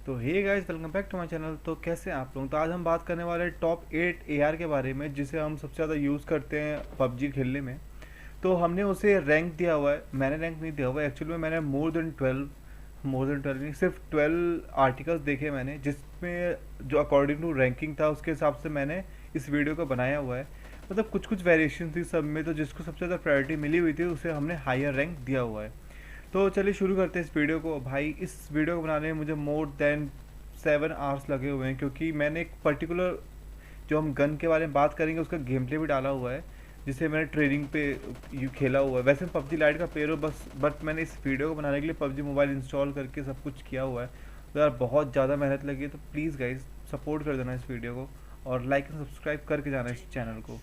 तो hey guys, welcome back to my channel. तो कैसे हैं आप लोग। तो आज हम बात करने वाले हैं टॉप 8 एआर के बारे में, जिसे हम सबसे ज़्यादा यूज़ करते हैं पबजी खेलने में। तो हमने उसे रैंक दिया हुआ है, मैंने रैंक नहीं दिया हुआ है एक्चुअली में। मैंने मोर देन 12 नहीं, सिर्फ 12 आर्टिकल्स देखे मैंने, जिसमें जो अकॉर्डिंग टू रैंकिंग था उसके हिसाब से मैंने इस वीडियो को बनाया हुआ है। मतलब कुछ कुछ वेरिएशन थी सब में, तो जिसको सबसे ज़्यादा प्रायोरिटी मिली हुई थी उसे हमने हायर रैंक दिया हुआ है। तो चलिए शुरू करते हैं इस वीडियो को। भाई इस वीडियो को बनाने में मुझे मोर देन 7 आवर्स लगे हुए हैं, क्योंकि मैंने एक पर्टिकुलर जो हम गन के बारे में बात करेंगे उसका गेम प्ले भी डाला हुआ है, जिसे मैंने ट्रेनिंग पे खेला हुआ है। वैसे मैं पबजी लाइट का प्लेयर हूँ बस, बट मैंने इस वीडियो को बनाने के लिए पबजी मोबाइल इंस्टॉल करके सब कुछ किया हुआ है। तो यार बहुत ज़्यादा मेहनत लगी है, तो प्लीज़ गाइज सपोर्ट कर देना इस वीडियो को, और लाइक एंड सब्सक्राइब करके जाना इस चैनल को।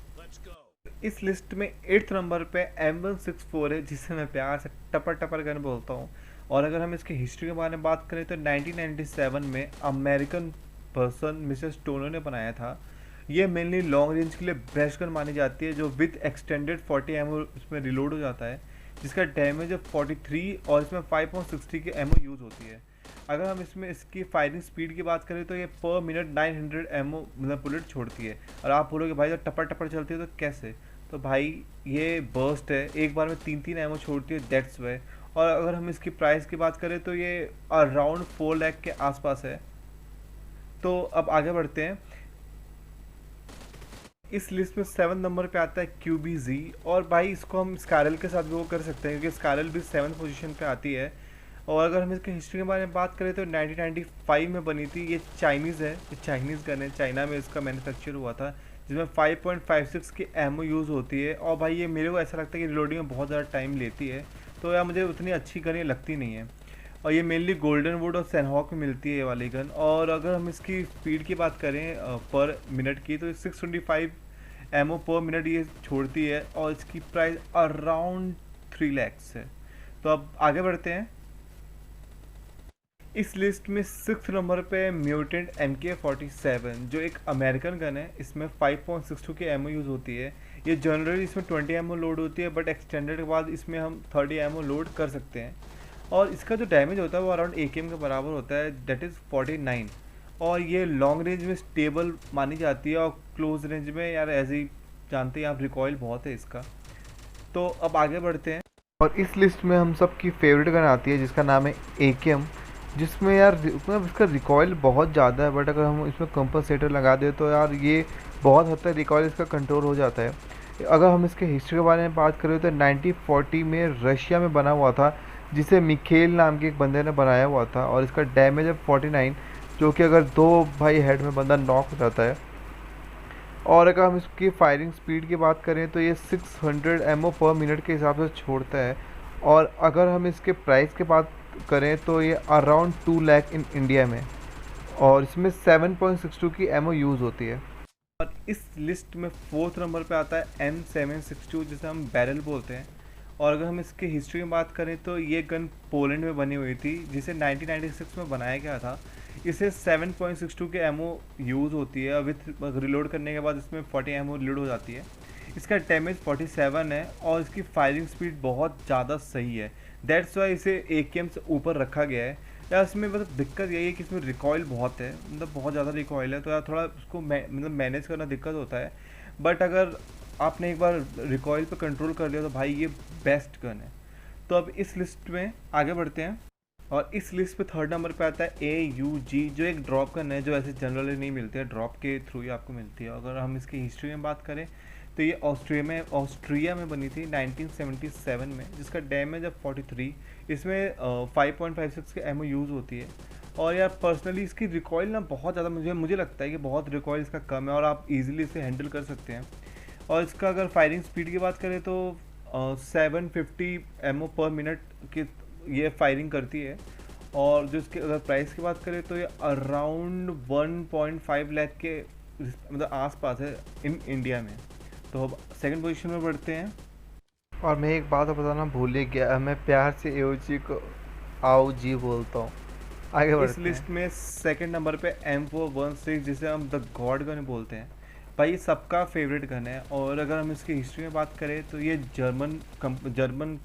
इस लिस्ट में 8th नंबर पे M164 है, जिसे मैं प्यार से टपर टपर गन बोलता हूँ। और अगर हम इसकी हिस्ट्री के बारे में बात करें तो 1997 में अमेरिकन पर्सन मिसेस टोनो ने बनाया था। ये मेनली लॉन्ग रेंज के लिए बेस्ट गन मानी जाती है, जो विद एक्सटेंडेड 40 एमओ इसमें रिलोड हो जाता है, जिसका डैमेज है 43, और इसमें 5.60 की एमओ यूज़ होती है। अगर हम इसमें इसकी फायरिंग स्पीड की बात करें तो ये पर मिनट 900 एमओ मतलब बुलेट छोड़ती है। और आप बोलोगे भाई जब टपर टपर चलती है तो कैसे, तो भाई ये बर्स्ट है, एक बार में 3 एमओ छोड़ती है, दैट्स वे। और अगर हम इसकी प्राइस की बात करें तो ये अराउंड 4 लाख के आसपास है। तो अब आगे बढ़ते हैं। इस लिस्ट में 7 नंबर पे आता है QBZ, और भाई इसको हम स्कारल के साथ भी वो कर सकते हैं, क्योंकि स्कारल भी 7th पोजीशन पे आती है। और अगर हम इसकी हिस्ट्री के बारे में बात करें तो 1995 में बनी थी। ये चाइनीज़ है, ये चाइनीज़ गन है, चाइना में इसका मैन्युफैक्चर हुआ था, जिसमें 5.56 की एमओ यूज़ होती है। और भाई ये मेरे को ऐसा लगता है कि रिलोडिंग में बहुत ज़्यादा टाइम लेती है, तो यार मुझे उतनी अच्छी गन ये लगती नहीं है। और ये मेनली गोल्डन वुड और सैनहॉक में मिलती है ये वाली गन। और अगर हम इसकी स्पीड की बात करें पर मिनट की, तो 625 एमओ पर मिनट ये छोड़ती है, और इसकी प्राइस अराउंड 3 लैक्स है। तो अब आगे बढ़ते हैं। इस लिस्ट में 6th नंबर पे म्यूटेंट MK47, जो एक अमेरिकन गन है। इसमें 5.62 की एमओ यूज़ होती है। ये जनरली इसमें 20 एमओ लोड होती है, बट एक्सटेंडेड के बाद इसमें हम 30 एमओ लोड कर सकते हैं। और इसका जो डैमेज होता है वो अराउंड AKM के बराबर होता है, दैट इज़ 49। और ये लॉन्ग रेंज में स्टेबल मानी जाती है, और क्लोज रेंज में यार ऐसे ही जानते हैं आप, रिकॉयल बहुत है इसका। तो अब आगे बढ़ते हैं। और इस लिस्ट में हम सब की फेवरेट गन आती है, जिसका नाम है AKM, जिसमें यार मतलब इसका रिकॉयल बहुत ज़्यादा है, बट अगर हम इसमें कंपनसेटर लगा दें तो यार ये बहुत हद तक रिकॉयल इसका कंट्रोल हो जाता है। अगर हम इसके हिस्ट्री के बारे में बात करें तो 1940 में रशिया में बना हुआ था, जिसे मिखेल नाम के एक बंदे ने बनाया हुआ था। और इसका डैमेज है 49, जो कि अगर 2 भाई हेड में बंदा नॉक हो जाता है। और अगर हम इसकी फायरिंग स्पीड की बात करें तो ये 600 एमओ पर मिनट के हिसाब से छोड़ता है। और अगर हम इसके प्राइस की बात करें तो ये अराउंड 2 लाख इन इंडिया में, और इसमें 7.62 की एमओ यूज़ होती है। और इस लिस्ट में 4th नंबर पे आता है M762, जिसे हम बैरल बोलते हैं। और अगर हम इसकी हिस्ट्री में बात करें तो ये गन पोलैंड में बनी हुई थी, जिसे 1996 में बनाया गया था। इसे 7.62 के एमओ यूज़ होती है, विथ रिलोड करने के बाद इसमें 40 एमओ लोड हो जाती है। इसका डैमेज 47 है, और इसकी फायरिंग स्पीड बहुत ज़्यादा सही है, दैट्स वाई इसे AKM से ऊपर रखा गया है। यार इसमें मतलब दिक्कत यही है कि इसमें रिकॉयल बहुत है, मतलब बहुत ज़्यादा रिकॉयल है, तो यार थोड़ा उसको मतलब मैनेज करना दिक्कत होता है। बट अगर आपने एक बार रिकॉयल पे कंट्रोल कर लिया तो भाई ये बेस्ट गन है। तो अब इस लिस्ट में आगे बढ़ते हैं। और इस लिस्ट पे 3rd नंबर पे आता है AUG, जो एक ड्रॉप गन है, जो ऐसे जनरली नहीं मिलती है, ड्रॉप के थ्रू ही आपको मिलती है। अगर हम इसकी हिस्ट्री में बात करें तो ये ऑस्ट्रिया में बनी थी 1977 में, जिसका डैमेज है 43। इसमें 5.56 के एमओ यूज़ होती है। और यार पर्सनली इसकी रिकॉयल ना बहुत ज़्यादा मुझे लगता है कि बहुत रिकॉयल इसका कम है, और आप इजीली इसे हैंडल कर सकते हैं। और इसका अगर फायरिंग स्पीड की बात करें तो 750 एमओ पर मिनट की ये फायरिंग करती है। और जो इसके अगर प्राइस की बात करें तो ये अराउंड 1.5 लाख के मतलब आसपास है इन इंडिया में। तो अब सेकंड पोजीशन में बढ़ते हैं। और मैं एक बात बताना भूल ही गया, मैं प्यार से एओजी को आओ जी बोलता हूँ। आगे बढ़ते हैं। इस लिस्ट में सेकंड नंबर पे M416, जिसे हम द गॉड गन बोलते हैं। भाई ये सबका फेवरेट गन है। और अगर हम इसकी हिस्ट्री में बात करें तो ये जर्मन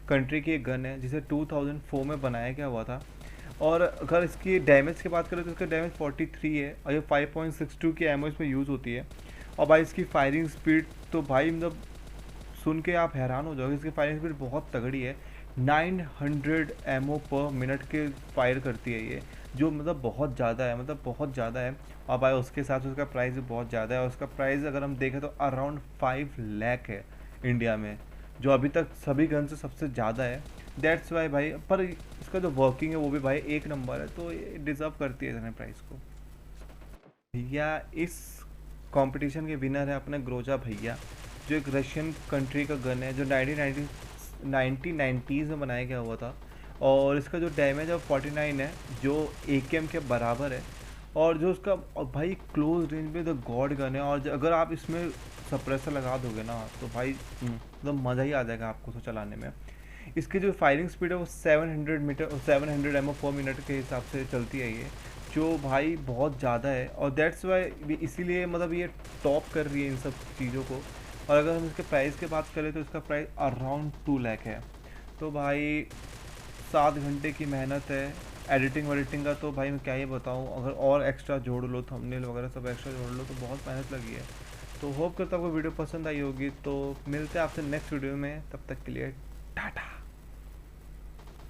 कंट्री की एक गन है, जिसे 2004 में बनाया गया हुआ था। और अगर इसकी डैमेज की बात करें तो इसका डैमेज 43 है और ये 5.62 की एमओ इसमें यूज़ होती है। और भाई इसकी फायरिंग स्पीड तो भाई मतलब सुन के आप हैरान हो जाओगे, इसकी फायरिंग स्पीड बहुत तगड़ी है। 900 एमओ पर मिनट के फायर करती है ये, जो मतलब बहुत ज़्यादा है, मतलब बहुत ज़्यादा है। और भाई उसके साथ उसका प्राइस भी बहुत ज़्यादा है, और उसका प्राइस अगर हम देखें तो अराउंड 5 लाख है इंडिया में, जो अभी तक सभी गन से सबसे ज़्यादा है। दैट्स वाई भाई, पर इसका जो वर्किंग है वो भी भाई एक नंबर है, तो ये डिज़र्व करती है इतने प्राइस को। भैया इस कंपटीशन के विनर है अपने ग्रोजा भैया, जो एक रशियन कंट्री का गन है, जो 1990s में बनाया गया हुआ था। और इसका जो डैमेज है 49 है, जो AKM के बराबर है। और जो उसका भाई क्लोज रेंज में द गॉड गन है, और अगर आप इसमें सप्रेसर लगा दोगे ना तो भाई मतलब मज़ा ही आ जाएगा आपको उसको चलाने में। इसकी जो फायरिंग स्पीड है वो 700 एमओ पर मिनट के हिसाब से चलती है ये, जो भाई बहुत ज़्यादा है। और दैट्स वाई इसीलिए मतलब ये टॉप कर रही है इन सब चीज़ों को। और अगर हम इसके प्राइस की बात करें तो इसका प्राइस अराउंड 2 लाख है। तो भाई 7 घंटे की मेहनत है एडिटिंग वडिटिंग का, तो भाई मैं क्या ही बताऊँ, अगर और एक्स्ट्रा जोड़ लो, थंबनेल वगैरह सब एक्स्ट्रा जोड़ लो, तो बहुत मेहनत लगी है। तो होप करता हूँ आपको वीडियो पसंद आई होगी। तो मिलते हैं आपसे नेक्स्ट वीडियो में, तब तक के लिए टाटा।